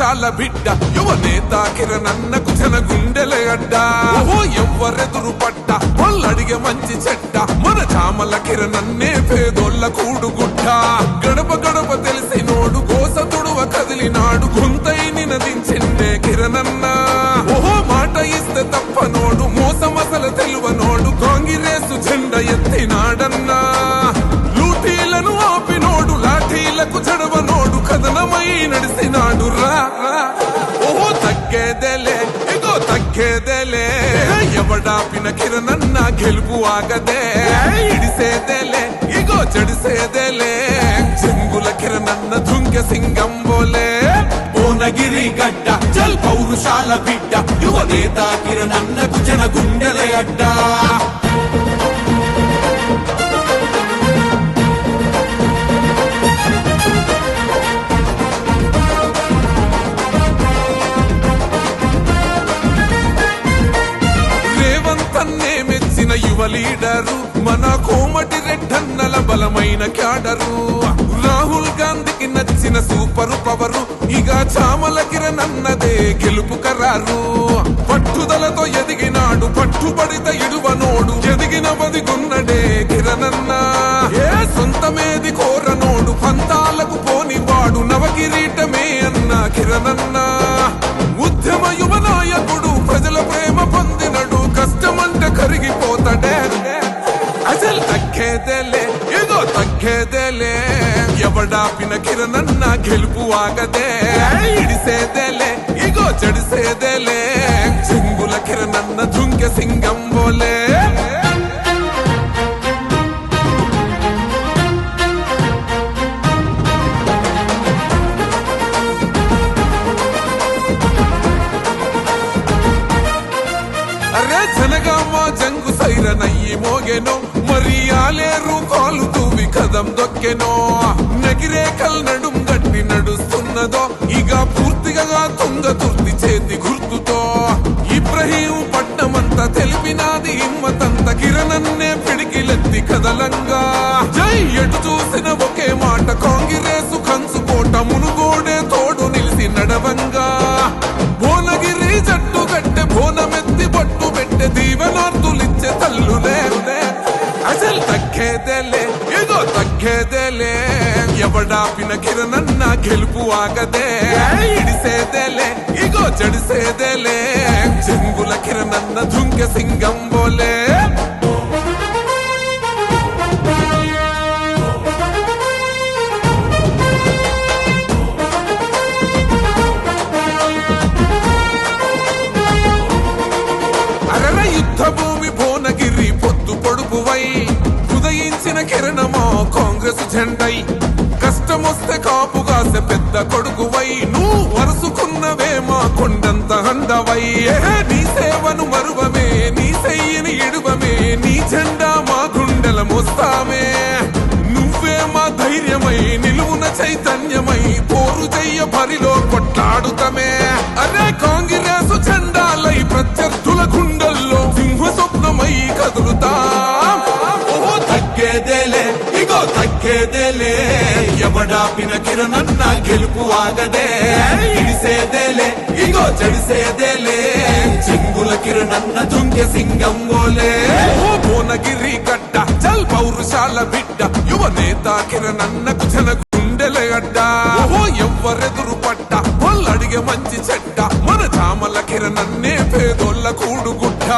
పౌరుషాల బిడ్డ యువ నేత కిరణన్నకు జన గుండెల అడ్డ ఓహో ఎవ్వరెదురు పడ్డ వాళ్ళడిగే మంచి చెడ్డ మన చామల కిరణన్నే పేదోళ్ళ కూడుగుడ్డ గడప గడప తెలిసినోడు కోస తుడువ కదిలినాడు గొంతై నినదించిండే కిరణన్న ఓహో మాట ఇస్తే తప్పనోడు మోసమసల తెలువనోడు కాంగ్రెసు జెండ ఎత్తినాడన్నా లూటీలను ఆపినోడు లాఠీలకు చడవనోడు కథనమై నడిసినాడు రా ఓహో తగ్గేదేలే ఇగో తగ్గేదేలే ఎవడాపిన కిరణన్న గెలుపు ఆగదే ఇడిసేదేలే ఇగో చెడిసేదేలే చెంగుల కిరణన్న దుంకె సింగం బోలే భువనగిరి గడ్డ చల్ పౌరుషాల బిడ్డ యువ నేత కిరణన్నకు జన గుండెల అడ్డ యువ లీడరు మన కోమటి రెడ్డన్నల బలమైన క్యాడరు రాహుల్ గాంధీకి నచ్చిన సూపరు పవరు ఇక చామల కిరణన్నదే గెలుపు కరారు పట్టుదలతో ఎదిగినాడు పట్టుబడిత ఇడువనోడు ఎదిగిన బదిగున్నడే కిరణన్న ఏ సొంతమేది కోరనోడు పంతాలకు పోనివాడు నవకిరీటమే అన్న కిరణన్న ఉద్యమ యువ నాయకుడు ప్రజల ప్రేమ పొందినడు కష్టమంటే కరిగిపోతాడే అసలు తగ్గేదేలే ఏదో తగ్గేదేలే ఎవడాపిన కిరణన్న గెలుపు ఆగదే ఇడిసేదేలే ఇగో చెడిసేదేలే చెంగుల కిరణన్న దుంకె సింగం బోలే జనగామ జంగు సైరనయ్యి మోగెనో మరి ఆలేరు కాలు తూవి కదం దొక్కెనో నగిరేకల్ నడుం గట్టి నడుస్తున్నదో ఇక పూర్తిగా తుంగతుర్తి చేతి గుర్తుతో ఇబ్రహీం పట్నమంతా తెలిపినాది హిమ్మతంత కిరణన్నే పిడికిలెత్తి కదలంగా జై ఎటు చూసిన ఒకే మాట కాంగ్రెసు కంచుకోట మునుగోడే తోడు నిలిసి నడవంగా భువనగిరి జట్టు గట్టె భోనమెత్తి పట్టు పెట్టె దీవెనార్దులిచ్చే తల్లులే అసలు తగ్గేదేలే ఏదో తగ్గేదేలే ఎవడాపిన కిరణన్న గెలుపు ఆగదే ఇడిసేదేలే ఇగో చెడిసేదేలే చెంగుల కిరణన్న దుంకె సింగం బోలే భూమి భువనగిరి పొద్దు పొడుపువై ఉదయించిన కిరణమో కాంగ్రెస్ జెండై కష్టమొస్తే కాపుగాసే పెద్ద కొడుకువై నువ్వు వరుసుకున్నవే మా కొండంత హండవై నీ సేవను మరువమే నీ చెయ్యిని ఇడువమే నీ జెండా మా గుండెల మోస్తామే నువ్వే మా ధైర్యమై నిలువున చైతన్యమై పోరు చెయ్య బరిలో కొట్లాడుతమే అరే కాంగ్రెసు జెండాలై ప్రత్యర్థుల గుండెల్లో సింహ స్వప్నమై కదులుతా ఓహో తగ్గేదేలే ఇగో తగ్గేదేలే ఎవడాపిన కిరణన్న గెలుపు ఆగదే ఇడిసేదేలే ఇగో చెడిసేదేలే చెంగుల కిరణన్న దుంకె సింగం బోలే ఓ భువనగిరి గడ్డ చల్ పౌరుషాల బిడ్డ యువ నేత కిరణన్నకు జన గుండెల అడ్డ ఓహో ఎవ్వరెదురు పడ్డ వాళ్ళడిగే మంచి చెడ్డ మన చామల కిరణన్నే పేదోళ్ళ కూడుగుడ్డ